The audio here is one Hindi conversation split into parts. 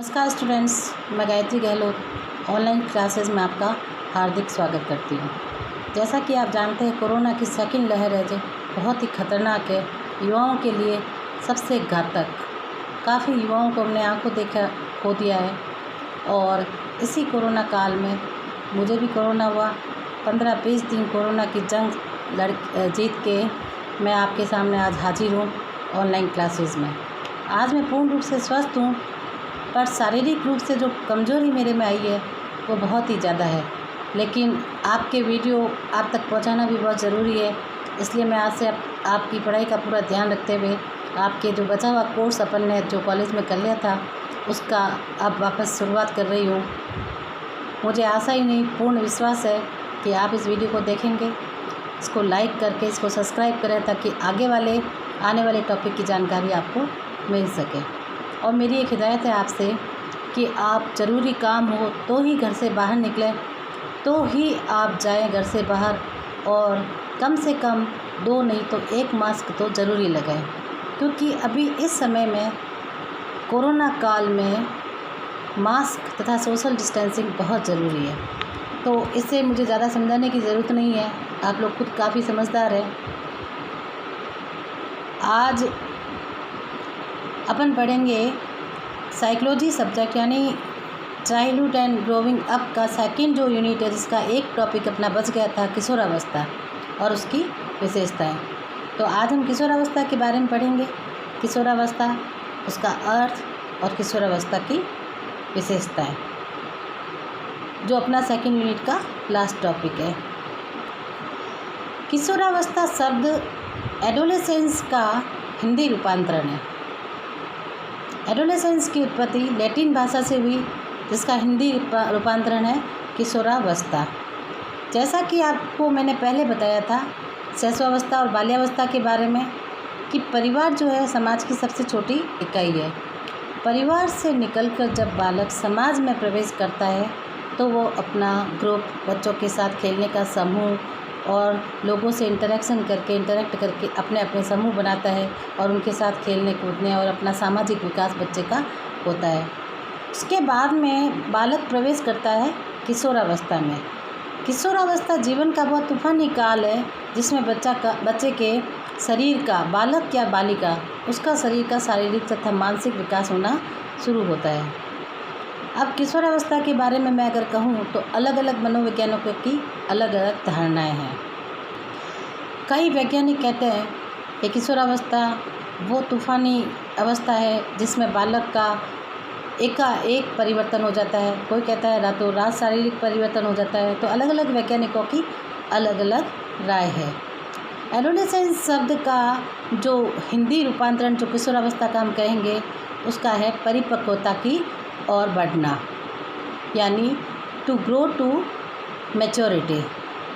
नमस्कार स्टूडेंट्स, मैं गायत्री गहलोत ऑनलाइन क्लासेस में आपका हार्दिक स्वागत करती हूँ। जैसा कि आप जानते हैं, कोरोना की सेकंड लहर है जो बहुत ही ख़तरनाक है, युवाओं के लिए सबसे घातक। काफ़ी युवाओं को हमने आंखों देखा खो दिया है और इसी कोरोना काल में मुझे भी कोरोना हुआ। 15-20 दिन कोरोना की जंग जीत के मैं आपके सामने आज हाजिर हूँ ऑनलाइन क्लासेस में। आज मैं पूर्ण रूप से स्वस्थ हूँ, पर शारीरिक रूप से जो कमज़ोरी मेरे में आई है वो बहुत ही ज़्यादा है। लेकिन आपके वीडियो आप तक पहुंचाना भी बहुत ज़रूरी है, इसलिए मैं आज से आपकी पढ़ाई का पूरा ध्यान रखते हुए आपके जो बचा हुआ कोर्स अपन ने जो कॉलेज में कर लिया था उसका अब वापस शुरुआत कर रही हूँ। मुझे आशा ही नहीं, पूर्ण विश्वास है कि आप इस वीडियो को देखेंगे, इसको लाइक करके इसको सब्सक्राइब करें ताकि आने वाले टॉपिक की जानकारी आपको मिल सके। और मेरी एक हिदायत है आपसे कि आप ज़रूरी काम हो तो ही घर से बाहर निकलें, तो ही आप जाएं घर से बाहर, और कम से कम 2 नहीं तो 1 मास्क तो ज़रूरी लगाएं, क्योंकि अभी इस समय में कोरोना काल में मास्क तथा सोशल डिस्टेंसिंग बहुत ज़रूरी है। तो इससे मुझे ज़्यादा समझाने की ज़रूरत नहीं है, आप लोग खुद काफ़ी समझदार हैं। आज अपन पढ़ेंगे साइकोलॉजी सब्जेक्ट यानी चाइल्डहुड एंड ग्रोविंग अप का सेकंड जो यूनिट है, जिसका एक टॉपिक अपना बच गया था किशोरावस्था और उसकी विशेषताएं। तो आज हम किशोरावस्था के बारे में पढ़ेंगे, किशोरावस्था, उसका अर्थ और किशोरावस्था की विशेषताएं, जो अपना सेकंड यूनिट का लास्ट टॉपिक है। किशोरावस्था शब्द एडोलेसेंस का हिंदी रूपांतरण है। एडोलेसेंस की उत्पत्ति लैटिन भाषा से हुई, जिसका हिंदी रूपांतरण है किशोरावस्था। जैसा कि आपको मैंने पहले बताया था शैशवावस्था और बाल्यावस्था के बारे में, कि परिवार जो है समाज की सबसे छोटी इकाई है। परिवार से निकलकर जब बालक समाज में प्रवेश करता है तो वो अपना ग्रुप, बच्चों के साथ खेलने का समूह और लोगों से इंटरेक्ट करके अपने अपने समूह बनाता है और उनके साथ खेलने कूदने और अपना सामाजिक विकास बच्चे का होता है। उसके बाद में बालक प्रवेश करता है किशोरावस्था में। किशोरावस्था जीवन का बहुत तूफानी काल है, जिसमें बच्चे के शरीर का, बालक या बालिका, उसका शरीर का शारीरिक तथा मानसिक विकास होना शुरू होता है। अब किशोरावस्था के बारे में मैं अगर कहूँ तो अलग अलग मनोवैज्ञानिकों की अलग अलग धारणाएं हैं। कई वैज्ञानिक कहते हैं कि किशोरावस्था वो तूफानी अवस्था है जिसमें बालक का एकाएक परिवर्तन हो जाता है। कोई कहता है रातों रात शारीरिक परिवर्तन हो जाता है। तो अलग अलग वैज्ञानिकों की अलग अलग राय है। एडोलेसेंस शब्द का जो हिंदी रूपांतरण जो किशोरावस्था का हम कहेंगे, उसका है परिपक्वता की और बढ़ना, यानी टू ग्रो टू मैच्योरिटी।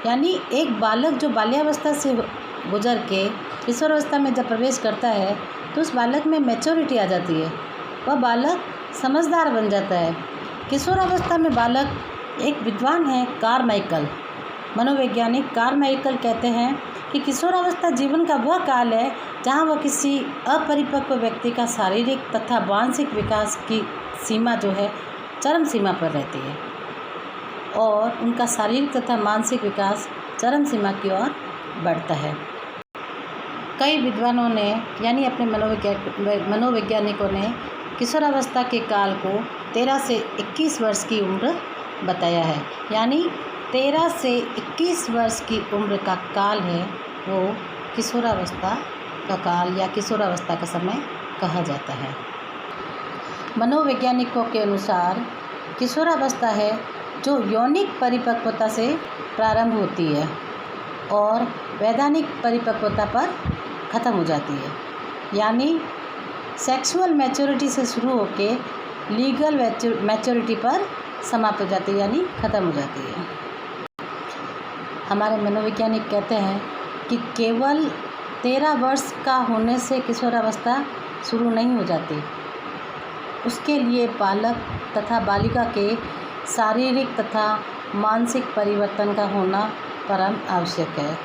यानी एक बालक जो बाल्यावस्था से गुजर के किशोरावस्था में जब प्रवेश करता है तो उस बालक में मैच्योरिटी आ जाती है, वह बालक समझदार बन जाता है। किशोरावस्था में बालक एक विद्वान है, कारमाइकल, मनोवैज्ञानिक कारमाइकल कहते हैं कि किशोरावस्था जीवन का वह काल है जहाँ वह किसी अपरिपक्व व्यक्ति का शारीरिक तथा मानसिक विकास की सीमा जो है चरम सीमा पर रहती है और उनका शारीरिक तथा मानसिक विकास चरम सीमा की ओर बढ़ता है। कई विद्वानों ने यानी अपने मनोवैज्ञानिकों ने किशोरावस्था के काल को 13 से 21 वर्ष की उम्र बताया है। यानी 13 से 21 वर्ष की उम्र का काल है वो किशोरावस्था का काल या किशोरावस्था का समय कहा जाता है। मनोवैज्ञानिकों के अनुसार किशोरावस्था है जो यौनिक परिपक्वता से प्रारंभ होती है और वैधानिक परिपक्वता पर ख़त्म हो जाती है। यानी सेक्सुअल मैच्योरिटी से शुरू होके लीगल मैच्योरिटी पर समाप्त हो जाती है, यानी ख़त्म हो जाती है। हमारे मनोवैज्ञानिक कहते हैं कि केवल 13 वर्ष का होने से किशोरावस्था शुरू नहीं हो जाती, उसके लिए बालक तथा बालिका के शारीरिक तथा मानसिक परिवर्तन का होना परम आवश्यक है,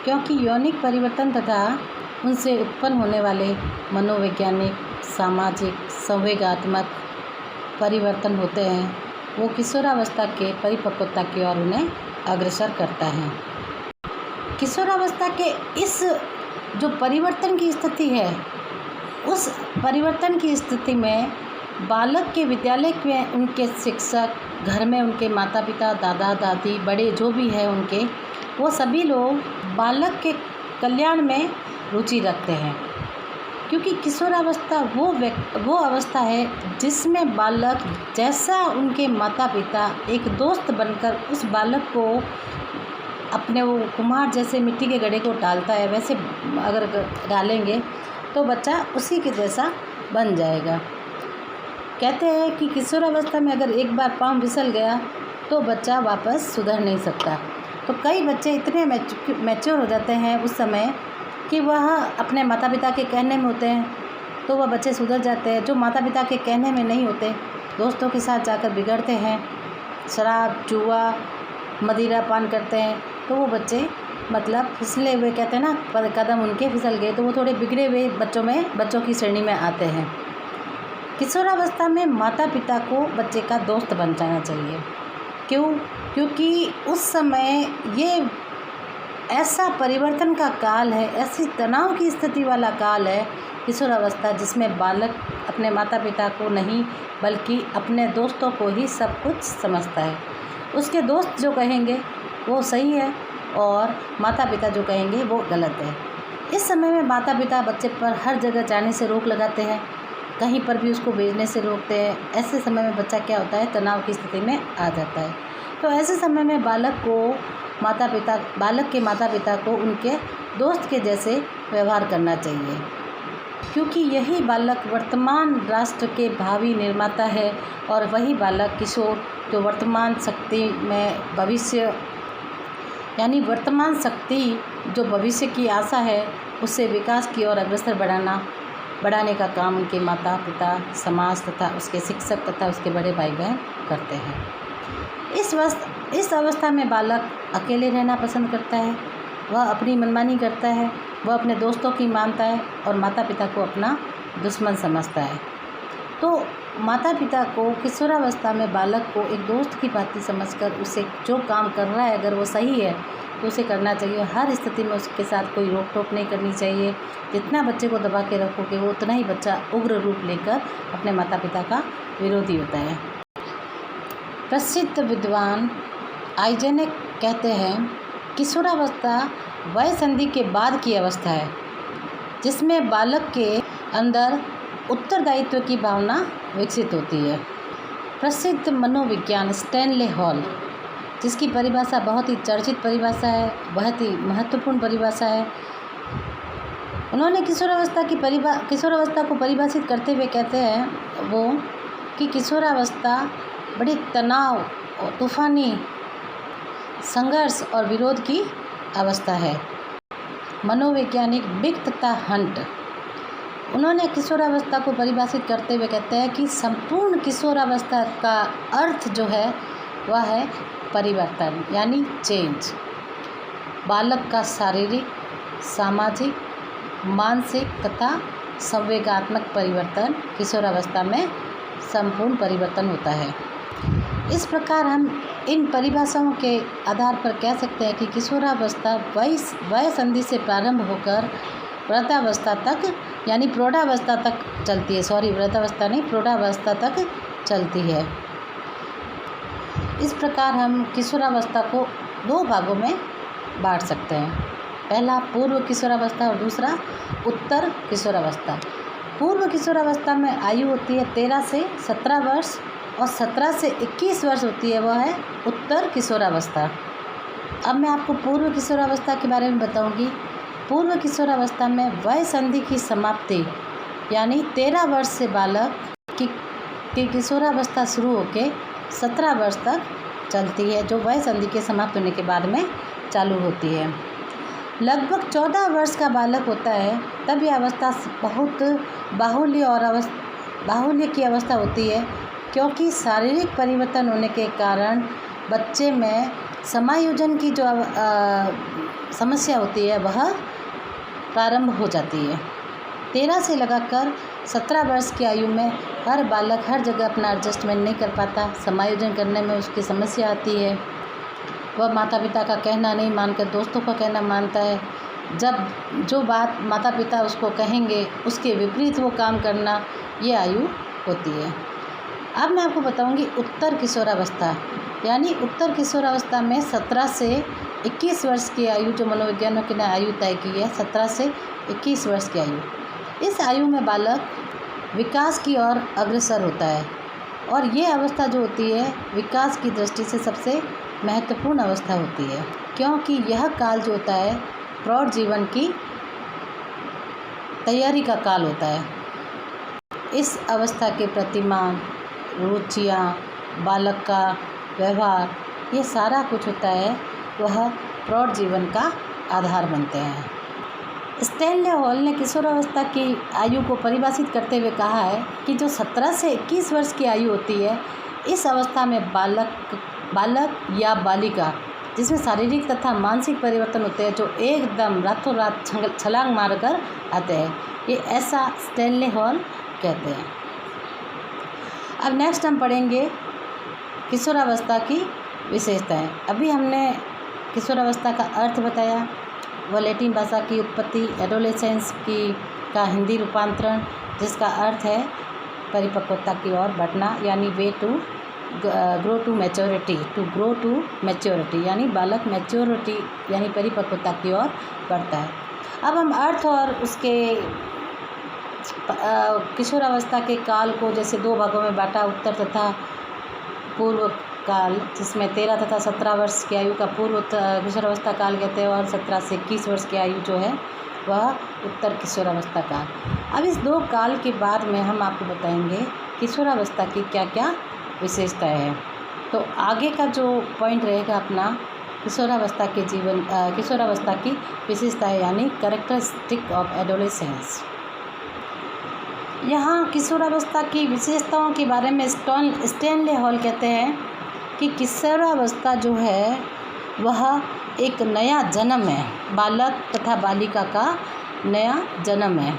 क्योंकि यौनिक परिवर्तन तथा उनसे उत्पन्न होने वाले मनोवैज्ञानिक, सामाजिक, संवेगात्मक परिवर्तन होते हैं वो किशोरावस्था के परिपक्वता की ओर उन्हें अग्रसर करता है। किशोरावस्था के इस जो परिवर्तन की स्थिति है, उस परिवर्तन की स्थिति में बालक के विद्यालय में उनके शिक्षक, घर में उनके माता पिता, दादा दादी, बड़े जो भी हैं उनके, वो सभी लोग बालक के कल्याण में रुचि रखते हैं, क्योंकि किशोरावस्था वो अवस्था है जिसमें बालक जैसा उनके माता पिता एक दोस्त बनकर उस बालक को अपने वो कुम्हार जैसे मिट्टी के घड़े को डालता है, वैसे अगर डालेंगे तो बच्चा उसी के जैसा बन जाएगा। कहते हैं कि किशोरावस्था में अगर एक बार पाँव फिसल गया तो बच्चा वापस सुधर नहीं सकता। तो कई बच्चे इतने मैच्योर हो जाते हैं उस समय कि वह अपने माता पिता के कहने में होते हैं तो वह बच्चे सुधर जाते हैं। जो माता पिता के कहने में नहीं होते, दोस्तों के साथ जाकर बिगड़ते हैं, शराब, जुआ, मदिरा पान करते हैं, तो वो बच्चे मतलब फिसले हुए, कहते हैं ना, कदम उनके फिसल गए, तो वो थोड़े बिगड़े हुए बच्चों की श्रेणी में आते हैं। किशोरावस्था में माता पिता को बच्चे का दोस्त बन जाना चाहिए। क्यों? क्योंकि उस समय ये ऐसा परिवर्तन का काल है, ऐसी तनाव की स्थिति वाला काल है किशोरावस्था, जिसमें बालक अपने माता पिता को नहीं बल्कि अपने दोस्तों को ही सब कुछ समझता है। उसके दोस्त जो कहेंगे वो सही है और माता पिता जो कहेंगे वो गलत है। इस समय में माता पिता बच्चे पर हर जगह जाने से रोक लगाते हैं, कहीं पर भी उसको भेजने से रोकते हैं। ऐसे समय में बच्चा क्या होता है, तनाव की स्थिति में आ जाता है। तो ऐसे समय में बालक के माता पिता को उनके दोस्त के जैसे व्यवहार करना चाहिए, क्योंकि यही बालक वर्तमान राष्ट्र के भावी निर्माता है और वही बालक किशोर जो वर्तमान शक्ति में भविष्य, यानी वर्तमान शक्ति जो भविष्य की आशा है, उससे विकास की ओर अग्रसर बढ़ाने का काम उनके माता पिता, समाज तथा उसके शिक्षक तथा उसके बड़े भाई बहन करते हैं। इस अवस्था में बालक अकेले रहना पसंद करता है, वह अपनी मनमानी करता है, वह अपने दोस्तों की मानता है और माता पिता को अपना दुश्मन समझता है। तो माता पिता को किशोरावस्था में बालक को एक दोस्त की भांति समझकर उसे जो काम कर रहा है अगर वो सही है तो उसे करना चाहिए। हर स्थिति में उसके साथ कोई रोक टोक नहीं करनी चाहिए। जितना बच्चे को दबा के रखोगे वो उतना ही बच्चा उग्र रूप लेकर अपने माता पिता का विरोधी होता है। प्रसिद्ध विद्वान आइजेनेक कहते हैं, किशोरावस्था वय संधि के बाद की अवस्था है जिसमें बालक के अंदर उत्तरदायित्व की भावना विकसित होती है। प्रसिद्ध मनोविज्ञान स्टैनले हॉल, जिसकी परिभाषा बहुत ही चर्चित परिभाषा है, बहुत ही महत्वपूर्ण परिभाषा है, उन्होंने किशोरावस्था को परिभाषित करते हुए कहते हैं वो कि किशोरावस्था बड़ी तनाव और तूफानी संघर्ष और विरोध की अवस्था है। मनोवैज्ञानिक बिग तथा हंट, उन्होंने किशोरावस्था को परिभाषित करते हुए कहते हैं कि संपूर्ण किशोरावस्था का अर्थ जो है वह है परिवर्तन, यानी चेंज। बालक का शारीरिक, सामाजिक, मानसिक तथा संवेगात्मक परिवर्तन किशोरावस्था में संपूर्ण परिवर्तन होता है। इस प्रकार हम इन परिभाषाओं के आधार पर कह सकते हैं कि किशोरावस्था वय संधि से प्रारंभ होकर वृद्धावस्था तक, यानी प्रौढ़ावस्था तक चलती है। वृद्धावस्था नहीं, प्रौढ़ावस्था तक चलती है। इस प्रकार हम किशोरावस्था को दो भागों में बांट सकते हैं। पहला पूर्व किशोरावस्था और दूसरा उत्तर किशोरावस्था। पूर्व किशोरावस्था में आयु होती है 13 से 17 वर्ष और 17 से 21 वर्ष होती है, वह है उत्तर किशोरावस्था। अब मैं आपको पूर्व किशोरावस्था के बारे में बताऊंगी। पूर्व किशोरावस्था में वय संधि की समाप्ति, यानी 13 वर्ष से बालक की किशोरावस्था शुरू होकर 17 वर्ष तक चलती है, जो वय संधि के समाप्त होने के बाद में चालू होती है। लगभग 14 वर्ष का बालक होता है तब यह अवस्था बहुत बाहुल्य की अवस्था होती है, क्योंकि शारीरिक परिवर्तन होने के कारण बच्चे में समायोजन की जो समस्या होती है वह प्रारंभ हो जाती है। 13 से लगाकर 17 वर्ष की आयु में हर बालक हर जगह अपना एडजस्टमेंट नहीं कर पाता, समायोजन करने में उसकी समस्या आती है। वह माता पिता का कहना नहीं मानकर दोस्तों का कहना मानता है। जब जो बात माता पिता उसको कहेंगे उसके विपरीत वो काम करना, ये आयु होती है। अब मैं आपको बताऊंगी उत्तर किशोरावस्था, यानी उत्तर किशोरावस्था में 17 से 21 वर्ष की आयु, जो मनोवैज्ञानिकों ने आयु तय की है 17 से 21 वर्ष की आयु। इस आयु में बालक विकास की ओर अग्रसर होता है और ये अवस्था जो होती है विकास की दृष्टि से सबसे महत्वपूर्ण अवस्था होती है, क्योंकि यह काल जो होता है प्रौढ़ जीवन की तैयारी का काल होता है। इस अवस्था के प्रतिमान, रुचियाँ, बालक का व्यवहार, ये सारा कुछ होता है वह प्रौढ़ जीवन का आधार बनते हैं। स्टैनले हॉल ने किशोरावस्था की आयु को परिभाषित करते हुए कहा है कि जो 17 से 21 वर्ष की आयु होती है, इस अवस्था में बालक या बालिका जिसमें शारीरिक तथा मानसिक परिवर्तन होते हैं, जो एकदम रातों रात छलांग मारकर आते हैं, ये ऐसा स्टैनले हॉल कहते हैं। अब नेक्स्ट हम पढ़ेंगे किशोरावस्था की विशेषताएं। अभी हमने किशोरावस्था का अर्थ बताया, वह लैटिन भाषा की उत्पत्ति, एडोलेसेंस की का हिंदी रूपांतरण, जिसका अर्थ है परिपक्वता की ओर बढ़ना, यानी way to grow to maturity, यानी बालक मैच्योरिटी यानी परिपक्वता की ओर बढ़ता है। अब हम अर्थ और उसके किशोरावस्था के काल को जैसे 2 भागों में बांटा, उत्तर तथा पूर्व काल, जिसमें 13 तथा 17 वर्ष की आयु का पूर्व किशोरावस्था काल कहते हैं और 17 से 21 वर्ष की आयु जो है वह उत्तर किशोरावस्था काल। अब इस 2 काल के बाद में हम आपको बताएंगे किशोरावस्था की क्या क्या विशेषताएं हैं। तो आगे का जो पॉइंट रहेगा अपना किशोरावस्था के किशोरावस्था की विशेषताएं, यानी कैरेक्टरिस्टिक ऑफ एडोलेसेंस। यहाँ किशोरावस्था की विशेषताओं के बारे में स्टैनले हॉल कहते हैं कि किशोरावस्था जो है वह एक नया जन्म है, बालक तथा बालिका का नया जन्म है,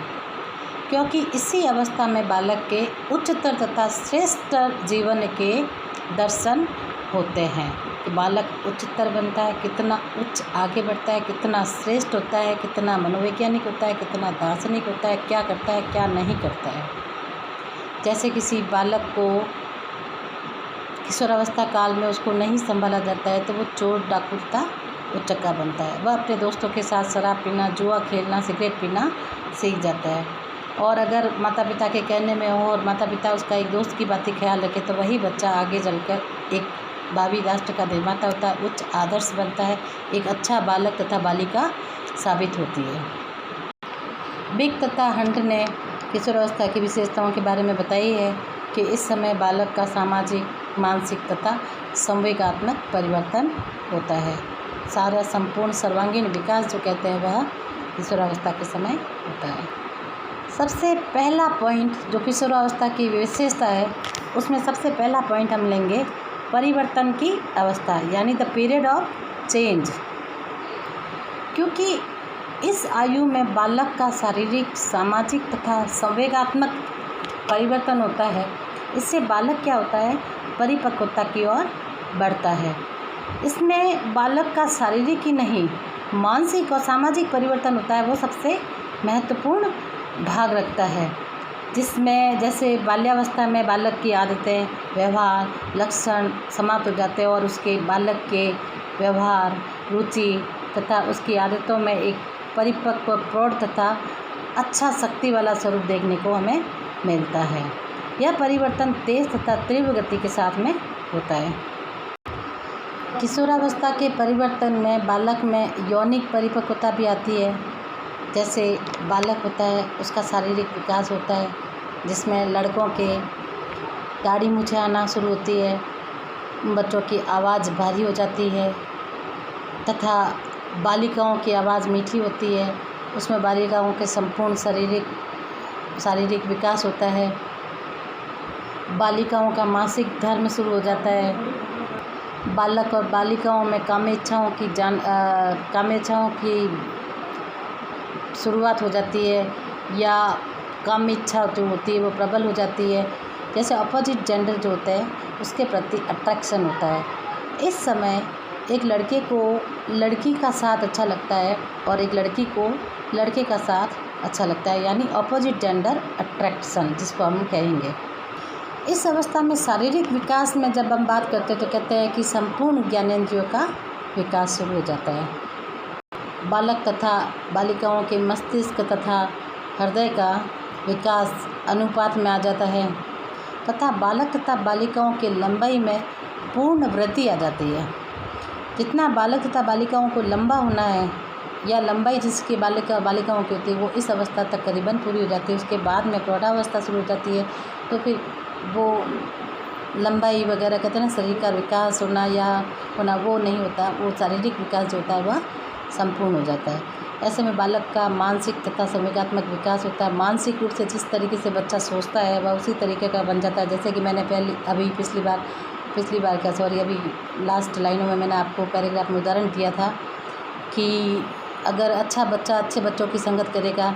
क्योंकि इसी अवस्था में बालक के उच्चतर तथा श्रेष्ठ जीवन के दर्शन होते हैं कि बालक उच्चतर बनता है, कितना उच्च आगे बढ़ता है, कितना श्रेष्ठ होता है, कितना मनोवैज्ञानिक होता है, कितना दार्शनिक होता है, क्या करता है क्या नहीं करता है। जैसे किसी बालक को किशोरावस्था काल में उसको नहीं संभाला जाता है तो वो चोर, डाकू तथा उचक्का बनता है। वह अपने दोस्तों के साथ शराब पीना, जुआ खेलना, सिगरेट पीना सीख जाता है। और अगर माता पिता के कहने में हो और माता पिता उसका एक दोस्त की बातें ख्याल रखे तो वही बच्चा आगे चलकर एक भावी राष्ट्र का निर्माता होता है, उच्च आदर्श बनता है, एक अच्छा बालक तथा बालिका साबित होती है। बिग तथा हंट ने किशोरावस्था की विशेषताओं के बारे में बताई है कि इस समय बालक का सामाजिक, मानसिक तथा संवेगात्मक परिवर्तन होता है। सारा संपूर्ण सर्वांगीण विकास जो कहते हैं वह किशोरावस्था के समय होता है। सबसे पहला पॉइंट जो किशोरावस्था की विशेषता है, उसमें सबसे पहला पॉइंट हम लेंगे परिवर्तन की अवस्था, यानी द पीरियड ऑफ चेंज। क्योंकि इस आयु में बालक का शारीरिक, सामाजिक तथा संवेगात्मक परिवर्तन होता है। इससे बालक क्या होता है, परिपक्वता की ओर बढ़ता है। इसमें बालक का शारीरिक ही नहीं, मानसिक और सामाजिक परिवर्तन होता है, वो सबसे महत्वपूर्ण भाग रखता है। जिसमें जैसे बाल्यावस्था में बालक की आदतें, व्यवहार, लक्षण समाप्त हो जाते हैं और उसके बालक के व्यवहार, रुचि तथा उसकी आदतों में एक परिपक्व, प्रौढ़ तथा अच्छा शक्ति वाला स्वरूप देखने को हमें मिलता है। यह परिवर्तन तेज तथा तीव्र गति के साथ में होता है। किशोरावस्था के परिवर्तन में बालक में यौनिक परिपक्वता भी आती है। जैसे बालक होता है उसका शारीरिक विकास होता है, जिसमें लड़कों के दाढ़ी मूछें आना शुरू होती है, बच्चों की आवाज़ भारी हो जाती है तथा बालिकाओं की आवाज़ मीठी होती है। उसमें बालिकाओं के संपूर्ण शारीरिक विकास होता है। बालिकाओं का मासिक धर्म शुरू हो जाता है। बालक और बालिकाओं में कामेच्छाओं की शुरुआत हो जाती है, या काम इच्छा जो होती है वो प्रबल हो जाती है। जैसे अपोजिट जेंडर जो होता है उसके प्रति अट्रैक्शन होता है। इस समय एक लड़के को लड़की का साथ अच्छा लगता है और एक लड़की को लड़के का साथ अच्छा लगता है, यानी अपोजिट जेंडर अट्रैक्शन जिसको हम कहेंगे। इस अवस्था में शारीरिक विकास में जब हम बात करते हैं तो कहते हैं कि संपूर्ण ज्ञानेंद्रियों का विकास शुरू हो जाता है। बालक तथा बालिकाओं के मस्तिष्क तथा हृदय का विकास अनुपात में आ जाता है तथा बालक तथा बालिकाओं के लंबाई में पूर्ण वृद्धि आ जाती है। जितना बालक तथा बालिकाओं को लंबा होना है या लंबाई जिसकी बालिकाओं की होती है वो इस अवस्था तक करीबन पूरी हो जाती है। उसके बाद में प्रौढ़ावस्था शुरू हो जाती है तो फिर वो लंबाई वगैरह कहते हैं ना, शरीर का विकास होना या होना वो नहीं होता, वो शारीरिक विकास जो होता है वह संपूर्ण हो जाता है। ऐसे में बालक का मानसिक तथा संवेगात्मक विकास होता है। मानसिक रूप से जिस तरीके से बच्चा सोचता है वह उसी तरीके का बन जाता है। जैसे कि मैंने अभी लास्ट लाइनों में मैंने आपको पैराग्राफ में उदाहरण दिया था कि अगर अच्छा बच्चा अच्छे बच्चों की संगत करेगा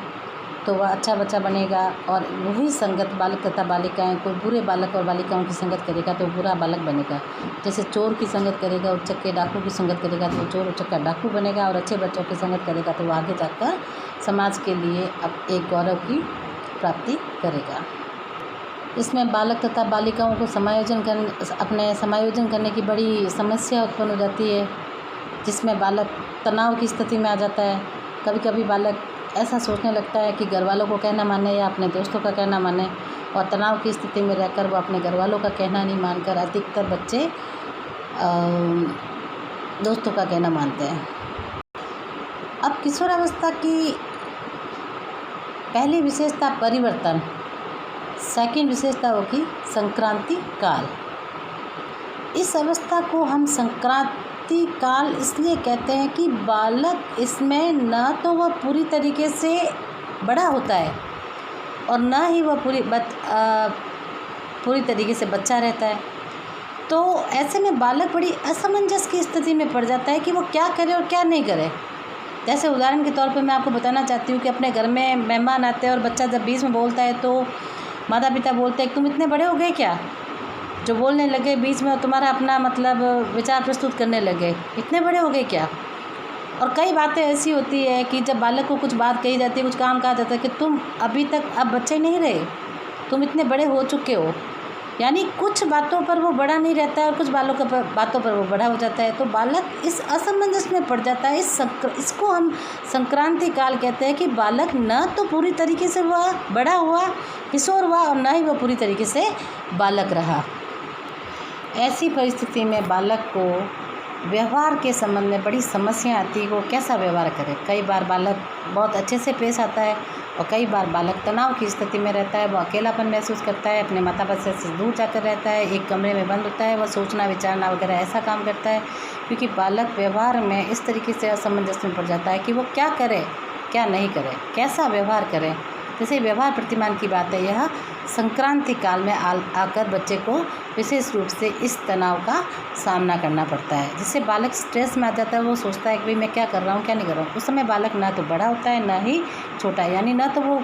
तो वह अच्छा बच्चा बनेगा, और वही संगत बालक तथा बालिकाएं कोई बुरे बालक और बालिकाओं की संगत करेगा तो बुरा बालक बनेगा। जैसे चोर की संगत करेगा, उच्चक के डाकू की संगत करेगा तो चोर उच्चक का डाकू बनेगा, और अच्छे बच्चों की संगत करेगा तो वह आगे जाकर समाज के लिए अब एक गौरव की प्राप्ति करेगा। इसमें बालक तथा बालिकाओं को समायोजन करने की बड़ी समस्या उत्पन्न हो जाती है, जिसमें बालक तनाव की स्थिति में आ जाता है। कभी कभी बालक ऐसा सोचने लगता है कि घर वालों को कहना माने या अपने दोस्तों का कहना माने, और तनाव की स्थिति में रहकर वो अपने घर वालों का कहना नहीं मानकर अधिकतर बच्चे दोस्तों का कहना मानते हैं। अब किशोरावस्था की पहली विशेषता परिवर्तन, सेकंड विशेषता होगी संक्रांति काल। इस अवस्था को हम संक्रांति काल इसलिए कहते हैं कि बालक इसमें न तो वह पूरी तरीके से बड़ा होता है और न ही वह पूरी तरीके से बच्चा रहता है। तो ऐसे में बालक बड़ी असमंजस की स्थिति में पड़ जाता है कि वो क्या करे और क्या नहीं करे। जैसे उदाहरण के तौर पर मैं आपको बताना चाहती हूँ कि अपने घर में मेहमान आते हैं और बच्चा जब बीच में बोलता है तो माता पिता बोलते हैं तुम इतने बड़े हो गए क्या, जो बोलने लगे बीच में तुम्हारा अपना विचार प्रस्तुत करने लगे, इतने बड़े हो गए क्या। और कई बातें ऐसी होती है कि जब बालक को कुछ बात कही जाती है, कुछ काम कहा जाता है कि तुम अभी तक अब बच्चे नहीं रहे, तुम इतने बड़े हो चुके हो। यानी कुछ बातों पर वो बड़ा नहीं रहता है और कुछ बातों पर वो बड़ा हो जाता है। तो बालक इस असमंजस में पड़ जाता है। इसको हम संक्रांति काल कहते हैं कि बालक न तो पूरी तरीके से वह बड़ा हुआ, किशोर हुआ, और न ही वह पूरी तरीके से बालक रहा। ऐसी परिस्थिति में बालक को व्यवहार के संबंध में बड़ी समस्या आती है, वो कैसा व्यवहार करे। कई बार बालक बहुत अच्छे से पेश आता है और कई बार बालक तनाव की स्थिति में रहता है, वो अकेलापन महसूस करता है, अपने माता पिता से दूर जाकर रहता है, एक कमरे में बंद होता है, वह सोचना विचारना वगैरह ऐसा काम करता है, क्योंकि बालक व्यवहार में इस तरीके से असमंजस में पड़ जाता है कि वो क्या करे क्या नहीं करे, कैसा व्यवहार करे। जैसे व्यवहार प्रतिमान की बात है, यह संक्रांति काल में आकर बच्चे को विशेष रूप से इस तनाव का सामना करना पड़ता है, जिससे बालक स्ट्रेस में आ जाता है। वो सोचता है कि भाई मैं क्या कर रहा हूँ क्या नहीं कर रहा हूँ। उस समय बालक ना तो बड़ा होता है ना ही छोटा है, यानी ना तो वो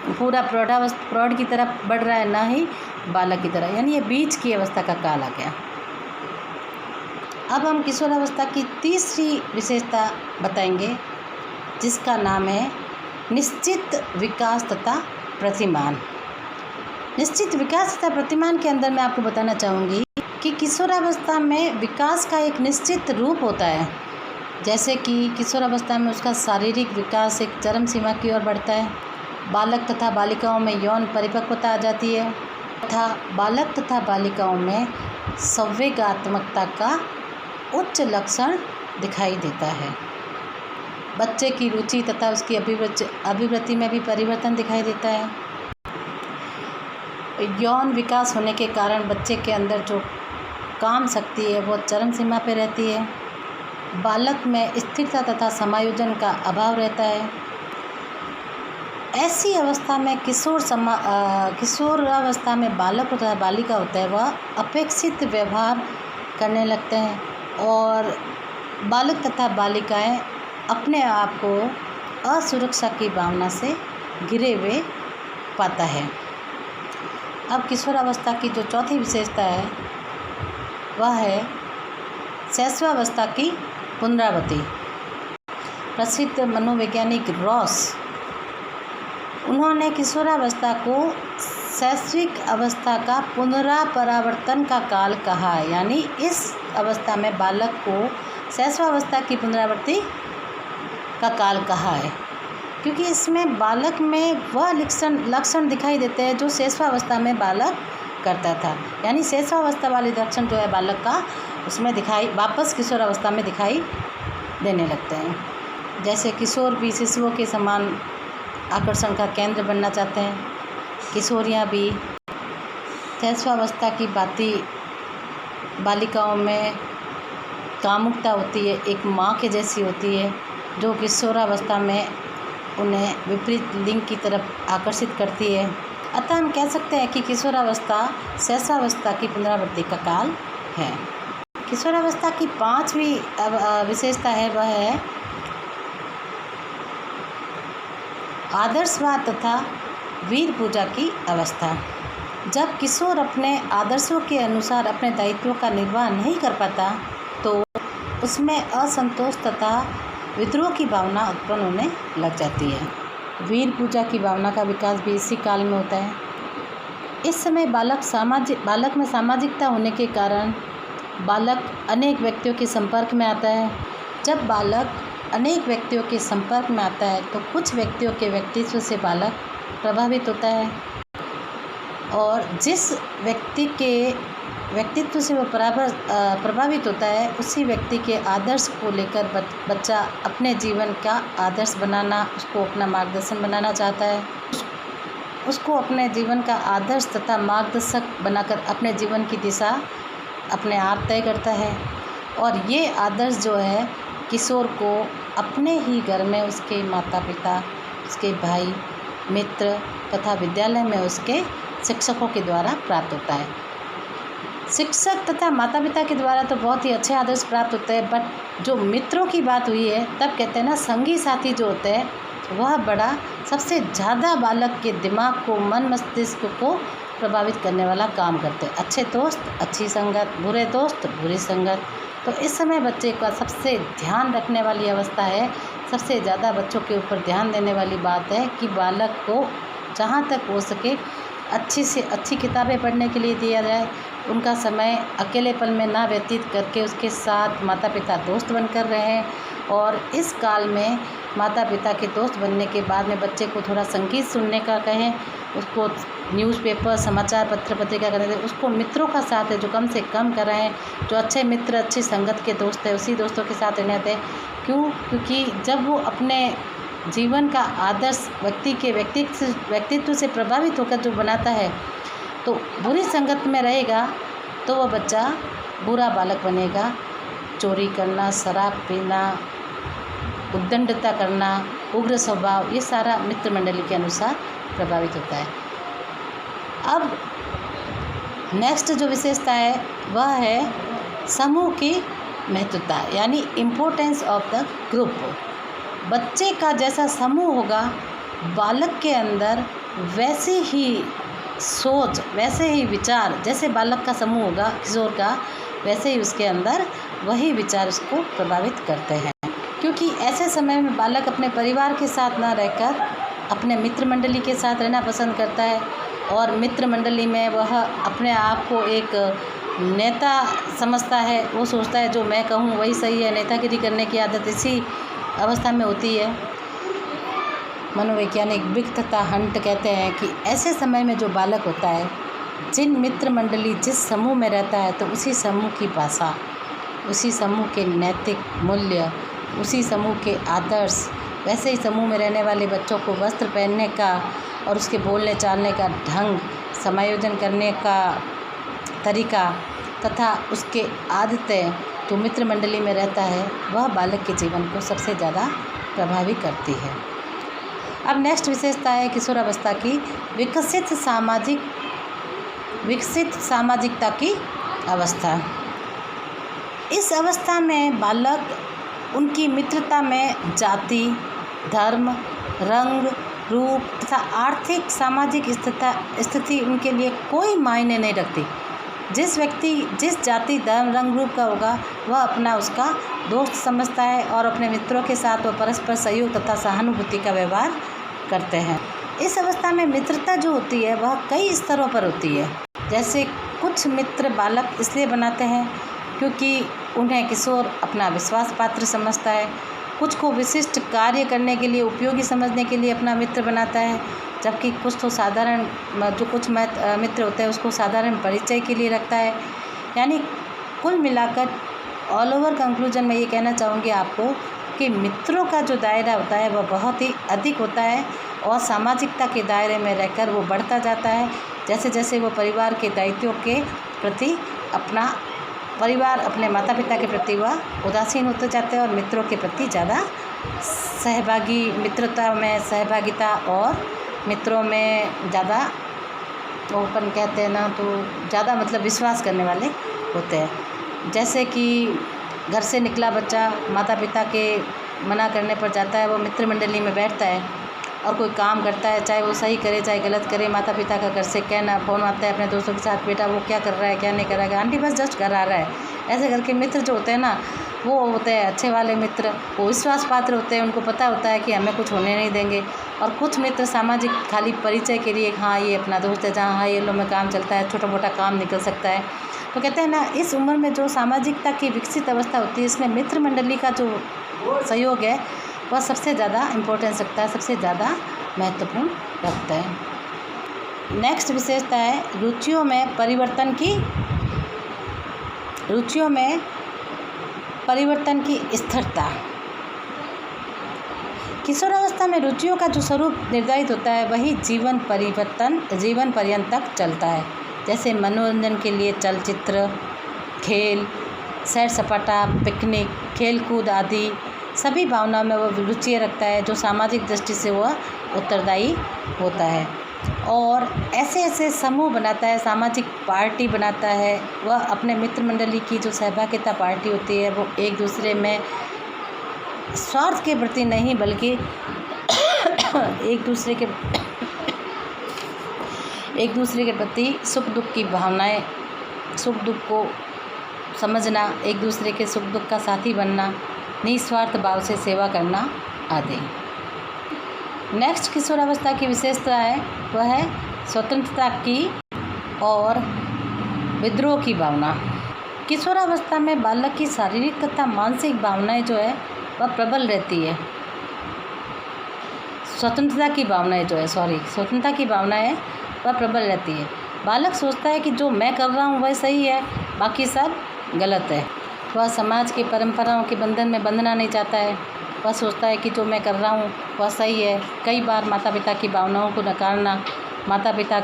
पूरा प्रौढ़ की तरफ बढ़ रहा है ना ही बालक की तरह, यानी ये बीच की अवस्था का काल आ गया। अब हम किशोरावस्था की तीसरी विशेषता बताएंगे, जिसका नाम है निश्चित विकास तथा प्रतिमान। निश्चित विकास तथा प्रतिमान के अंदर मैं आपको बताना चाहूँगी कि किशोरावस्था में विकास का एक निश्चित रूप होता है। जैसे कि किशोरावस्था में उसका शारीरिक विकास एक चरम सीमा की ओर बढ़ता है, बालक तथा बालिकाओं में यौन परिपक्वता आ जाती है तथा बालक तथा बालिकाओं में संवेगात्मकता का उच्च लक्षण दिखाई देता है। बच्चे की रुचि तथा उसकी अभिवृत्ति में भी परिवर्तन दिखाई देता है। यौन विकास होने के कारण बच्चे के अंदर जो काम शक्ति है वो चरम सीमा पर रहती है। बालक में स्थिरता तथा समायोजन का अभाव रहता है। ऐसी अवस्था में किशोरावस्था में बालक तथा बालिका होता है वह अपेक्षित व्यवहार करने लगते हैं, और बालक तथा पाता है। अब किशोरावस्था की जो चौथी विशेषता है वह है शैशवावस्था की पुनरावृत्ति। प्रसिद्ध मनोवैज्ञानिक रॉस, उन्होंने किशोरावस्था को शैशविक अवस्था का पुनरापरावर्तन का काल कहा है। यानी इस अवस्था में बालक को शैशवावस्था की पुनरावृत्ति का काल कहा है, क्योंकि इसमें बालक में वह लक्षण दिखाई देते हैं जो शैशवावस्था में बालक करता था। यानी शैशवावस्था वाले लक्षण जो है बालक का उसमें वापस किशोरावस्था में दिखाई देने लगते हैं। जैसे किशोर भी शिशुओं के समान आकर्षण का केंद्र बनना चाहते हैं, किशोरियाँ भी शैशवावस्था की बालिकाओं में कामुकता होती है, एक माँ के जैसी होती है, जो किशोरावस्था में उन्हें विपरीत लिंग की तरफ आकर्षित करती है। अतः हम कह सकते हैं कि किशोरावस्था शैशवावस्था की पुनरावृत्ति का काल है। किशोरावस्था की पांचवी विशेषता है वह है आदर्शवाद तथा वीर पूजा की अवस्था। जब किशोर अपने आदर्शों के अनुसार अपने दायित्वों का निर्वाह नहीं कर पाता तो उसमें असंतोष तथा विद्रोह की भावना उत्पन्न होने लग जाती है। वीर पूजा की भावना का विकास भी इसी काल में होता है। इस समय बालक में सामाजिकता होने के कारण बालक अनेक व्यक्तियों के संपर्क में आता है। जब बालक अनेक व्यक्तियों के संपर्क में आता है तो कुछ व्यक्तियों के व्यक्तित्व से बालक प्रभावित होता है, और जिस व्यक्ति के व्यक्तित्व से वो प्रभावित होता है उसी व्यक्ति के आदर्श को लेकर बच्चा अपने जीवन का आदर्श बनाना, उसको अपना मार्गदर्शन बनाना चाहता है। उसको अपने जीवन का आदर्श तथा मार्गदर्शक बनाकर अपने जीवन की दिशा अपने आप तय करता है। और ये आदर्श जो है किशोर को अपने ही घर में उसके माता पिता, उसके भाई, मित्र तथा विद्यालय में उसके शिक्षकों के द्वारा प्राप्त होता है। शिक्षक तथा माता पिता के द्वारा तो बहुत ही अच्छे आदर्श प्राप्त होते हैं, बट जो मित्रों की बात हुई है तब कहते हैं ना, संगी साथी जो होते हैं वह बड़ा सबसे ज़्यादा बालक के दिमाग को, मन मस्तिष्क को प्रभावित करने वाला काम करते हैं। अच्छे दोस्त अच्छी संगत, बुरे दोस्त बुरी संगत। तो इस समय बच्चे का सबसे ध्यान रखने वाली अवस्था है, सबसे ज़्यादा बच्चों के ऊपर ध्यान देने वाली बात है कि बालक को जहाँ तक हो सके अच्छी से अच्छी किताबें पढ़ने के लिए दिया जाए। उनका समय अकेलेपन में ना व्यतीत करके उसके साथ माता पिता दोस्त बनकर रहें, और इस काल में माता पिता के दोस्त बनने के बाद में बच्चे को थोड़ा संगीत सुनने का कहें, उसको न्यूज़पेपर, समाचार पत्र पत्रिका करने दें, उसको मित्रों का साथ है जो कम से कम कराएं, जो अच्छे मित्र अच्छी संगत के दोस्त है उसी दोस्तों के साथ रहने दें। क्योंकि जब वो अपने जीवन का आदर्श व्यक्ति के व्यक्तित्व से प्रभावित होकर जो बनाता है, तो बुरी संगत में रहेगा तो वह बच्चा बुरा बालक बनेगा। चोरी करना, शराब पीना, उद्दंडता करना, उग्र स्वभाव, ये सारा मित्र मंडली के अनुसार प्रभावित होता है। अब नेक्स्ट जो विशेषता है वह है समूह की महत्वता, यानी इम्पोर्टेंस ऑफ द ग्रुप। बच्चे का जैसा समूह होगा बालक के अंदर वैसे ही सोच, वैसे ही विचार, जैसे बालक का समूह होगा किशोर का, वैसे ही उसके अंदर वही विचार उसको प्रभावित करते हैं। क्योंकि ऐसे समय में बालक अपने परिवार के साथ ना रहकर अपने मित्र मंडली के साथ रहना पसंद करता है, और मित्र मंडली में वह अपने आप को एक नेता समझता है। वो सोचता है जो मैं कहूँ वही सही है। नेतागिरी करने की आदत इसी अवस्था में होती है। मनोवैज्ञानिक बिग तथा हंट कहते हैं कि ऐसे समय में जो बालक होता है, जिन मित्र मंडली जिस समूह में रहता है, तो उसी समूह की भाषा, उसी समूह के नैतिक मूल्य, उसी समूह के आदर्श, वैसे ही समूह में रहने वाले बच्चों को वस्त्र पहनने का और उसके बोलने चालने का ढंग, समायोजन करने का तरीका तथा उसके आदतें जो मित्र मंडली में रहता है वह बालक के जीवन को सबसे ज़्यादा प्रभावित करती है। अब नेक्स्ट विशेषता है किशोरावस्था की विकसित सामाजिकता की अवस्था। इस अवस्था में बालक उनकी मित्रता में जाति, धर्म, रंग, रूप तथा आर्थिक सामाजिक स्थिति उनके लिए कोई मायने नहीं रखती। जिस व्यक्ति जिस जाति धर्म रंग रूप का होगा वह अपना उसका दोस्त समझता है और अपने मित्रों के साथ वह परस्पर सहयोग तथा सहानुभूति का व्यवहार करते हैं। इस अवस्था में मित्रता जो होती है वह कई स्तरों पर होती है। जैसे कुछ मित्र बालक इसलिए बनाते हैं क्योंकि उन्हें किशोर अपना विश्वास पात्र समझता है, कुछ को विशिष्ट कार्य करने के लिए उपयोगी समझने के लिए अपना मित्र बनाता है, जबकि कुछ तो साधारण जो कुछ मित्र होते हैं उसको साधारण परिचय के लिए रखता है। यानी कुल मिलाकर ऑल ओवर कंक्लूजन में ये कहना चाहूँगी आपको कि मित्रों का जो दायरा होता है वह बहुत ही अधिक होता है और सामाजिकता के दायरे में रहकर वो बढ़ता जाता है। जैसे जैसे वो परिवार के दायित्वों के प्रति अपने माता पिता के प्रति वह उदासीन होते जाते हैं और मित्रों के प्रति ज़्यादा मित्रता में सहभागिता और मित्रों में ज़्यादा ओपन कहते हैं ना, तो ज़्यादा मतलब विश्वास करने वाले होते हैं। जैसे कि घर से निकला बच्चा माता पिता के मना करने पर जाता है, वो मित्र मंडली में बैठता है और कोई काम करता है, चाहे वो सही करे चाहे गलत करे, माता पिता का घर से कहना फ़ोन आता है अपने दोस्तों के साथ, बेटा वो क्या कर रहा है क्या नहीं कर रहा है, आंटी बस जस्ट घर आ रहा है। ऐसे करके मित्र जो होते हैं ना वो होते हैं अच्छे वाले मित्र, वो विश्वास पात्र होते हैं, उनको पता होता है कि हमें कुछ होने नहीं देंगे। और कुछ मित्र सामाजिक खाली परिचय के लिए, हाँ ये अपना दोस्त है, जहाँ हाँ ये लोग में काम चलता है, छोटा मोटा काम निकल सकता है। तो कहते हैं ना इस उम्र में जो सामाजिकता की विकसित अवस्था होती है इसमें मित्र मंडली का जो सहयोग है वह सबसे ज़्यादा इम्पोर्टेंस रखता है, सबसे ज़्यादा महत्वपूर्ण रखता है। नेक्स्ट विशेषता है रुचियों में परिवर्तन की स्थिरता। किशोरावस्था में रुचियों का जो स्वरूप निर्धारित होता है वही जीवन पर्यंत तक चलता है। जैसे मनोरंजन के लिए चलचित्र, खेल, सैर सपाटा, पिकनिक, खेल कूद आदि सभी भावनाओं में वह रुचि रखता है जो सामाजिक दृष्टि से वह उत्तरदायी होता है और ऐसे समूह बनाता है, सामाजिक पार्टी बनाता है। वह अपने मित्र मंडली की जो सहभागिता पार्टी होती है वो एक दूसरे में स्वार्थ के प्रति नहीं बल्कि एक दूसरे के प्रति सुख दुख की भावनाएं, सुख दुख को समझना, एक दूसरे के सुख दुख का साथी बनना, निस्वार्थ भाव से सेवा करना आदि। नेक्स्ट किशोरावस्था की विशेषता है वह है स्वतंत्रता की और विद्रोह की भावना। किशोरावस्था में बालक की शारीरिक तथा मानसिक भावनाएं जो है वह प्रबल रहती है। स्वतंत्रता की भावनाएं वह प्रबल रहती है। बालक सोचता है कि जो मैं कर रहा हूँ वह सही है, बाकी सब गलत है। वह समाज की परंपराओं के बंधन में बंधना नहीं चाहता है। वह सोचता है कि जो मैं कर रहा हूँ वह सही है। कई बार माता पिता की भावनाओं को नकारना, माता पिता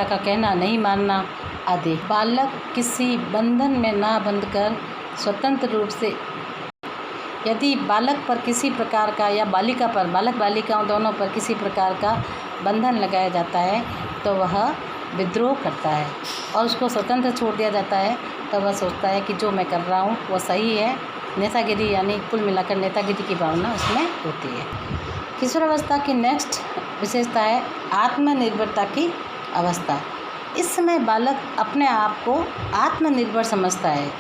का कहना नहीं मानना आदि। बालक किसी बंधन में ना बंधकर स्वतंत्र रूप से, यदि बालक पर किसी प्रकार का या बालक बालिकाओं दोनों पर किसी प्रकार का बंधन लगाया जाता है तो वह विद्रोह करता है और उसको स्वतंत्र छोड़ दिया जाता है तो वह सोचता है कि जो मैं कर रहा हूँ वो सही है। नेतागिरी यानी कुल मिलाकर नेतागिरी की भावना उसमें होती है। किशोरावस्था की नेक्स्ट विशेषता है आत्मनिर्भरता की अवस्था। इस समय बालक अपने आप को आत्मनिर्भर समझता है।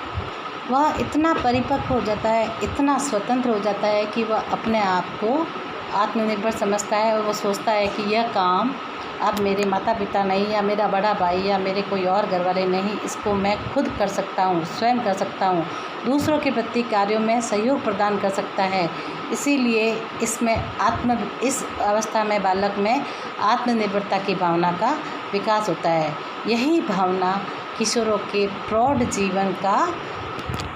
वह इतना परिपक्व हो जाता है, इतना स्वतंत्र हो जाता है कि वह अपने आप को आत्मनिर्भर समझता है और वो सोचता है कि यह काम अब मेरे माता पिता नहीं या मेरा बड़ा भाई या मेरे कोई और घर वाले नहीं, इसको मैं खुद कर सकता हूँ, स्वयं कर सकता हूँ, दूसरों के प्रति कार्यों में सहयोग प्रदान कर सकता है। इसीलिए इस अवस्था में बालक में आत्मनिर्भरता की भावना का विकास होता है। यही भावना किशोरों के प्रौढ़ जीवन का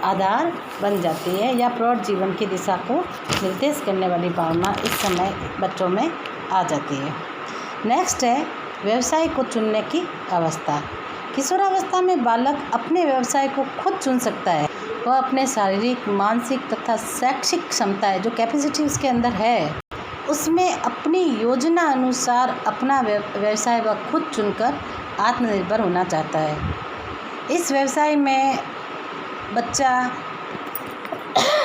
आधार बन जाती है या प्रौढ़ जीवन की दिशा को निर्देश करने वाली भावना इस समय बच्चों में आ जाती है। नेक्स्ट है व्यवसाय को चुनने की अवस्था। किशोरावस्था में बालक अपने व्यवसाय को खुद चुन सकता है। वह अपने शारीरिक, मानसिक तथा शैक्षिक क्षमताएं जो कैपेसिटी उसके अंदर है उसमें अपनी योजना अनुसार अपना व्यवसाय वह खुद चुनकर आत्मनिर्भर होना चाहता है। इस व्यवसाय में बच्चा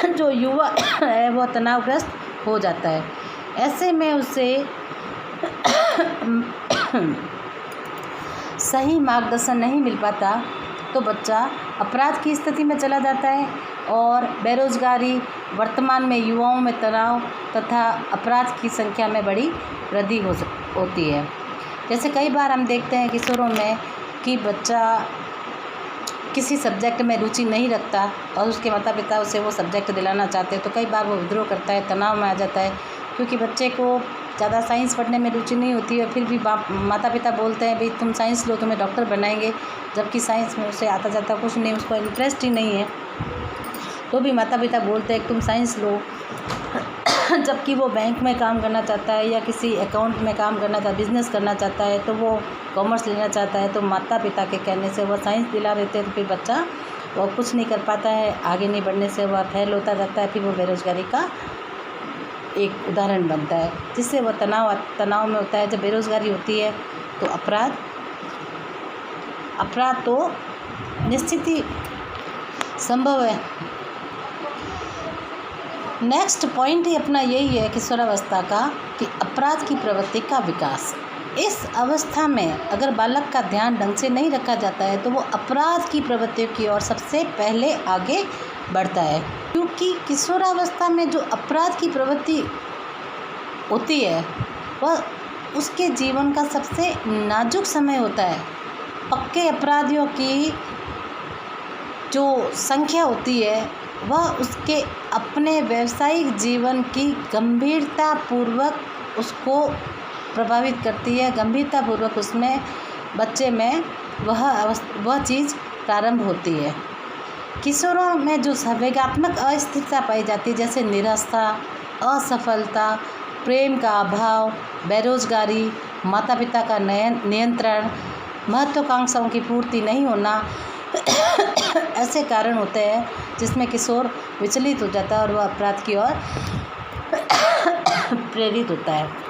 जो युवा है वह तनावग्रस्त हो जाता है। ऐसे में उसे सही मार्गदर्शन नहीं मिल पाता तो बच्चा अपराध की स्थिति में चला जाता है और बेरोजगारी, वर्तमान में युवाओं में तनाव तथा अपराध की संख्या में बड़ी वृद्धि होती है। जैसे कई बार हम देखते हैं किशोरों में कि बच्चा किसी सब्जेक्ट में रुचि नहीं रखता और उसके माता पिता उसे वो सब्जेक्ट दिलाना चाहते हैं तो कई बार वो विद्रोह करता है, तनाव में आ जाता है, क्योंकि बच्चे को ज़्यादा साइंस पढ़ने में रुचि नहीं होती है। फिर भी माता पिता बोलते हैं भाई तुम साइंस लो, तुम्हें डॉक्टर बनाएंगे, जबकि साइंस में उसे आता जाता कुछ नहीं, उसको इंटरेस्ट ही नहीं है, तो भी माता पिता बोलते हैं तुम साइंस लो। जबकि वो बैंक में काम करना चाहता है या किसी अकाउंट में काम करना चाहता है, बिज़नेस करना चाहता है, तो वो कॉमर्स लेना चाहता है, तो माता पिता के कहने से वह साइंस दिला देते हैं, तो फिर बच्चा वो कुछ नहीं कर पाता है, आगे नहीं बढ़ने से वह फेल होता जाता है, फिर वो बेरोजगारी का एक उदाहरण बनता है, जिससे वह तनाव में होता है। जब बेरोजगारी होती है तो अपराध तो निश्चित ही संभव है। नेक्स्ट पॉइंट ही अपना यही है किशोरावस्था का कि अपराध की प्रवृत्ति का विकास। इस अवस्था में अगर बालक का ध्यान ढंग से नहीं रखा जाता है तो वो अपराध की प्रवृत्तियों की ओर सबसे पहले आगे बढ़ता है, क्योंकि किशोरावस्था में जो अपराध की प्रवृत्ति होती है वह उसके जीवन का सबसे नाजुक समय होता है। पक्के अपराधियों की जो संख्या होती है वह उसके अपने व्यावसायिक जीवन की गंभीरतापूर्वक उसको प्रभावित करती है, गंभीरतापूर्वक उसमें बच्चे में वह चीज़ प्रारंभ होती है। किशोरों में जो संवेगात्मक अस्थिरता पाई जाती है, जैसे निराशा, असफलता, प्रेम का अभाव, बेरोजगारी, माता पिता का नियंत्रण, महत्वाकांक्षाओं की पूर्ति नहीं होना, ऐसे कारण होते हैं जिसमें किशोर विचलित हो जाता है और वह अपराध की ओर प्रेरित होता है।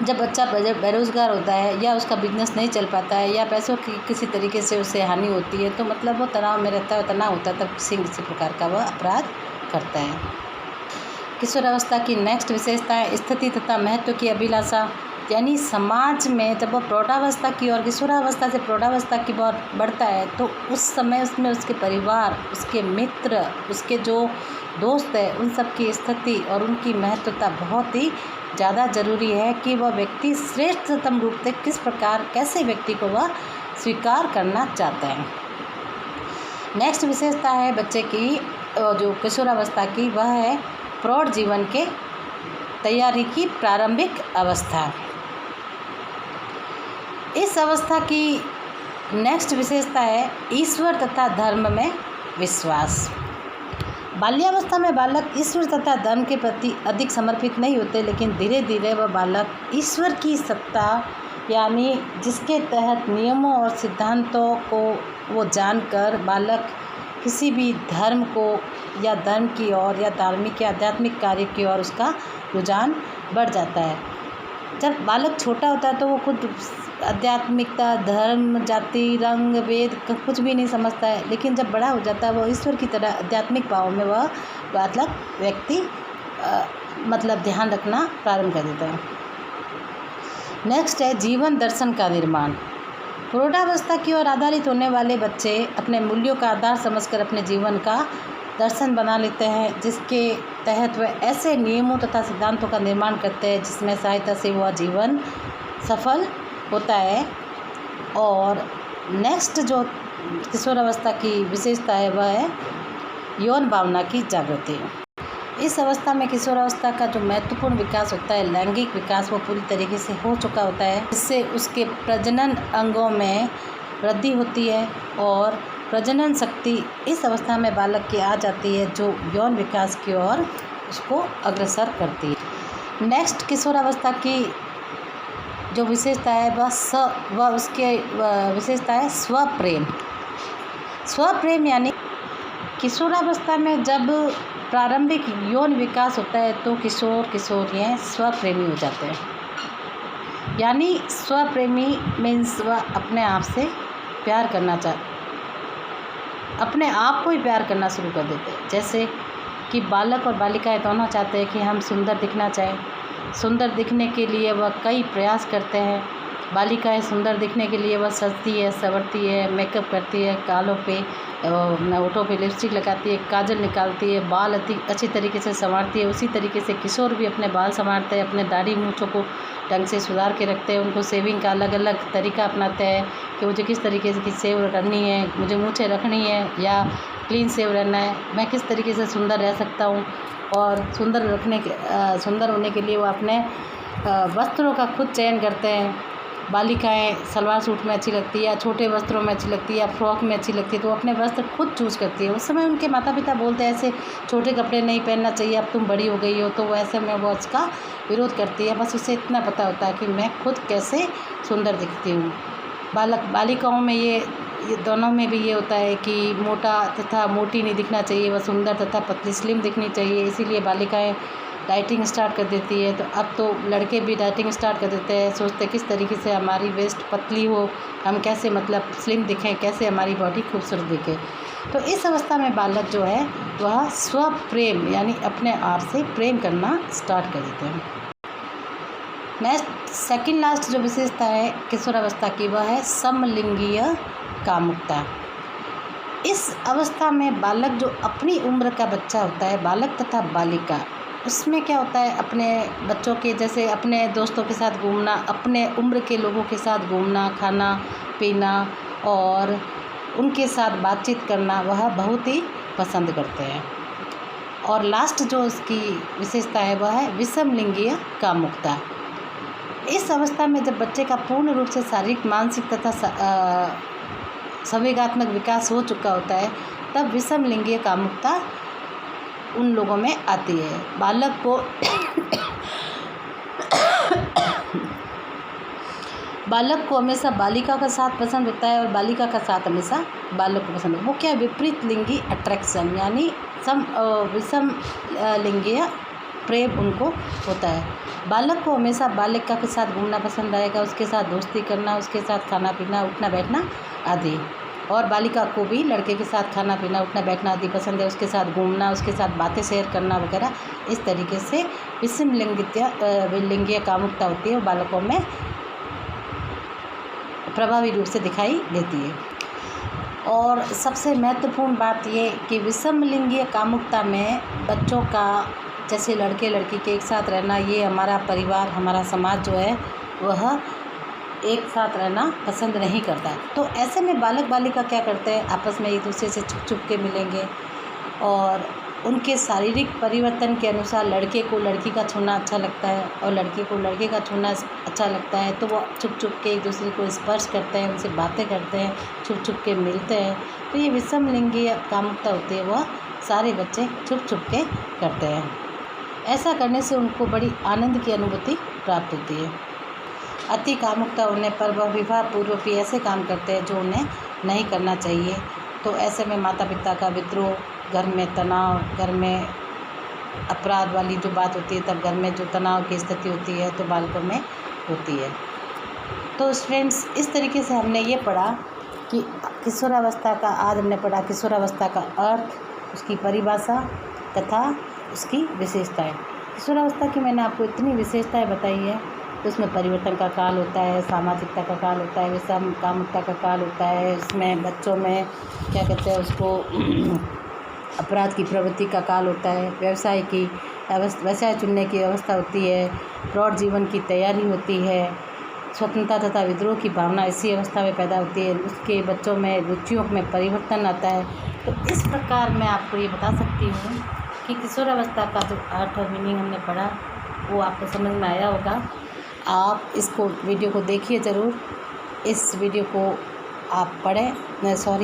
जब बच्चा बेरोजगार होता है या उसका बिजनेस नहीं चल पाता है या पैसों की किसी तरीके से उसे हानि होती है तो मतलब वो तनाव में रहता है, तनाव होता है, तब किसी प्रकार का वह अपराध करता है। किशोरावस्था की नेक्स्ट विशेषता है स्थिति तथा महत्व की अभिलाषा। यानी समाज में जब वह प्रौढ़ावस्था की और किशोरावस्था से प्रौढ़ावस्था की ओर बढ़ता है तो उस समय उसमें उसके परिवार, उसके मित्र, उसके जो दोस्त है, उन सब की स्थिति और उनकी महत्वता बहुत ही ज़्यादा ज़रूरी है कि वह व्यक्ति श्रेष्ठतम रूप से किस प्रकार कैसे व्यक्ति को वह स्वीकार करना चाहता है। नेक्स्ट विशेषता है बच्चे की जो किशोरावस्था की, वह है प्रौढ़ जीवन के तैयारी की प्रारंभिक अवस्था। इस अवस्था की नेक्स्ट विशेषता है ईश्वर तथा धर्म में विश्वास। बाल्यावस्था में बालक ईश्वर तथा धर्म के प्रति अधिक समर्पित नहीं होते, लेकिन धीरे धीरे वह बालक ईश्वर की सत्ता यानी जिसके तहत नियमों और सिद्धांतों को वो जानकर बालक किसी भी धर्म को या धर्म की ओर या धार्मिक या आध्यात्मिक कार्य की ओर उसका रुझान बढ़ जाता है। जब बालक छोटा होता है तो वो खुद आध्यात्मिकता, धर्म, जाति, रंग, वेद कुछ भी नहीं समझता है, लेकिन जब बड़ा हो जाता है वो ईश्वर की तरह आध्यात्मिक भाव में वह व्यक्ति ध्यान रखना प्रारंभ कर देता है। नेक्स्ट है जीवन दर्शन का निर्माण। प्रौढ़ावस्था की ओर आधारित होने वाले बच्चे अपने मूल्यों का आधार समझकर अपने जीवन का दर्शन बना लेते हैं, जिसके तहत वह ऐसे नियमों तथा सिद्धांतों का निर्माण करते हैं जिसमें सहायता से वह जीवन सफल होता है। और नेक्स्ट जो किशोरावस्था की विशेषता है वह है यौन भावना की जागृति। इस अवस्था में किशोरावस्था का जो महत्वपूर्ण विकास होता है, लैंगिक विकास, वो पूरी तरीके से हो चुका होता है, जिससे उसके प्रजनन अंगों में वृद्धि होती है और प्रजनन शक्ति इस अवस्था में बालक की आ जाती है, जो यौन विकास की ओर उसको अग्रसर करती है। नेक्स्ट किशोरावस्था की जो विशेषता है वह विशेषता है स्वप्रेम। स्वप्रेम यानी किशोरावस्था में जब प्रारंभिक यौन विकास होता है तो किशोर किशोरियाँ स्वप्रेमी हो जाते हैं। यानी स्वप्रेमी मीन्स वह अपने आप से प्यार करना अपने आप को ही प्यार करना शुरू कर देते हैं। जैसे कि बालक और बालिकाएं दोनों चाहते हैं कि हम सुंदर दिखना चाहें। सुंदर दिखने के लिए वह कई प्रयास करते हैं। बालिकाएं सुंदर दिखने के लिए वह सजती है, संवरती है, मेकअप करती है, गालों पे होठों पे लिपस्टिक लगाती है, काजल निकालती है, बाल अच्छी तरीके से संवारती है। उसी तरीके से किशोर भी अपने बाल संवारते हैं, अपने दाढ़ी मूँछों को ढंग से सुधार के रखते हैं। उनको सेविंग का अलग अलग तरीका अपनाते हैं कि मुझे किस तरीके की सेव करनी है, मुझे मूँछें रखनी है या क्लीन सेव रहना है, मैं किस तरीके से सुंदर रह सकता हूँ। और सुंदर होने के लिए वो अपने वस्त्रों का खुद चयन करते हैं। बालिकाएं सलवार सूट में अच्छी लगती है या छोटे वस्त्रों में अच्छी लगती है या फ्रॉक में अच्छी लगती है, तो वो अपने वस्त्र खुद चूज़ करती है। उस समय उनके माता पिता बोलते हैं ऐसे छोटे कपड़े नहीं पहनना चाहिए, अब तुम बड़ी हो गई हो, तो वो ऐसे में वो उसका विरोध करती है। बस उसे इतना पता होता है कि मैं खुद कैसे सुंदर दिखती हूँ। बालिकाओं में ये दोनों में भी ये होता है कि मोटा तथा मोटी नहीं दिखना चाहिए, वह सुंदर तथा पतली स्लिम दिखनी चाहिए। इसीलिए बालिकाएं डाइटिंग स्टार्ट कर देती है। तो अब तो लड़के भी डाइटिंग स्टार्ट कर देते हैं, सोचते किस तरीके से हमारी वेस्ट पतली हो, हम कैसे मतलब स्लिम दिखें, कैसे हमारी बॉडी खूबसूरत दिखे। तो इस अवस्था में बालक जो है वह स्व प्रेम यानी अपने आप से प्रेम करना स्टार्ट कर देते हैं। नेक्स्ट सेकंड लास्ट जो विशेषता है किशोरावस्था की वह है समलिंगीय कामुकता। इस अवस्था में बालक जो अपनी उम्र का बच्चा होता है, बालक तथा बालिका, उसमें क्या होता है अपने बच्चों के जैसे अपने दोस्तों के साथ घूमना, अपने उम्र के लोगों के साथ घूमना, खाना पीना और उनके साथ बातचीत करना वह बहुत ही पसंद करते हैं। और लास्ट जो उसकी विशेषता है वह है विषमलिंगीय कामुकता। इस अवस्था में जब बच्चे का पूर्ण रूप से शारीरिक, मानसिक तथा संवेगात्मक विकास हो चुका होता है, तब विषमलिंगीय कामुकता उन लोगों में आती है। बालक को हमेशा बालिका का साथ पसंद होता है और बालिका का साथ हमेशा बालक को पसंद है। वो क्या विपरीत लिंगी अट्रैक्शन यानी विषम लिंगीय प्रेम उनको होता है। बालक को हमेशा बालिका के साथ घूमना पसंद आएगा, उसके साथ दोस्ती करना, उसके साथ खाना पीना, उठना बैठना आदि। और बालिका को भी लड़के के साथ खाना पीना, उठना बैठना आदि पसंद है, उसके साथ घूमना, उसके साथ बातें शेयर करना वगैरह। इस तरीके से विषम लिंगीय कामुकता होती है और बालकों में प्रभावी रूप से दिखाई देती है। और सबसे महत्वपूर्ण बात ये कि विषम लिंगीय कामुकता में बच्चों का जैसे लड़के लड़की के एक साथ रहना, ये हमारा परिवार, हमारा समाज जो है वह एक साथ रहना पसंद नहीं करता। तो ऐसे में बालक बालिका क्या करते हैं, आपस में एक दूसरे से छुप छुप के मिलेंगे और उनके शारीरिक परिवर्तन के अनुसार लड़के को लड़की का छूना अच्छा लगता है और लड़के को लड़के का छूना अच्छा लगता है, तो वो छुप छुप के एक दूसरे को स्पर्श करते हैं, उनसे बातें करते हैं, छुप छुप के मिलते हैं। तो ये विषम लिंगीय कामुकता होती है, वह सारे बच्चे छुप छुप के करते हैं। ऐसा करने से उनको बड़ी आनंद की अनुभूति प्राप्त होती है। अति कामुकता होने पर वह विवाह पूर्व भी ऐसे काम करते हैं जो उन्हें नहीं करना चाहिए। तो ऐसे में माता पिता का विद्रोह, घर में तनाव, घर में अपराध वाली जो बात होती है, तब घर में जो तनाव की स्थिति होती है तो बालकों में होती है। तो फ्रेंड्स, इस तरीके से हमने ये पढ़ा कि किशोरावस्था का, आज हमने पढ़ा किशोरावस्था का अर्थ, उसकी परिभाषा तथा उसकी विशेषताएं। किशोरावस्था की मैंने आपको इतनी विशेषताएं बताई है। तो उसमें परिवर्तन का काल होता है, सामाजिकता का काल होता है, विषम कामुकता का काल होता है, इसमें बच्चों में क्या कहते हैं उसको अपराध की प्रवृत्ति का काल होता है, व्यवसाय चुनने की अवस्था होती है, प्रौढ़ जीवन की तैयारी होती है, स्वतंत्रता तथा विद्रोह की भावना इसी अवस्था में पैदा होती है, उसके बच्चों में रुचियों में परिवर्तन आता है। तो इस प्रकार मैं आपको ये बता सकती हूँ कि किशोरावस्था का जो अर्थ और मीनिंग हमने पढ़ा वो आपको समझ में आया होगा। आप इसको वीडियो को देखिए ज़रूर, इस वीडियो को आप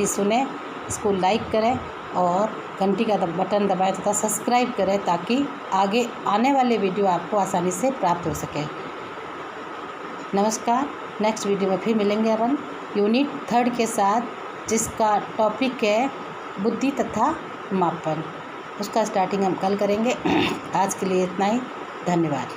सुने, इसको लाइक करें और घंटी का बटन दबाएं तथा सब्सक्राइब करें ताकि आगे आने वाले वीडियो आपको आसानी से प्राप्त हो सके। नमस्कार, नेक्स्ट वीडियो में फिर मिलेंगे अपन यूनिट 3 के साथ, जिसका टॉपिक है बुद्धि तथा मापन। उसका स्टार्टिंग हम कल करेंगे। आज के लिए इतना ही, धन्यवाद।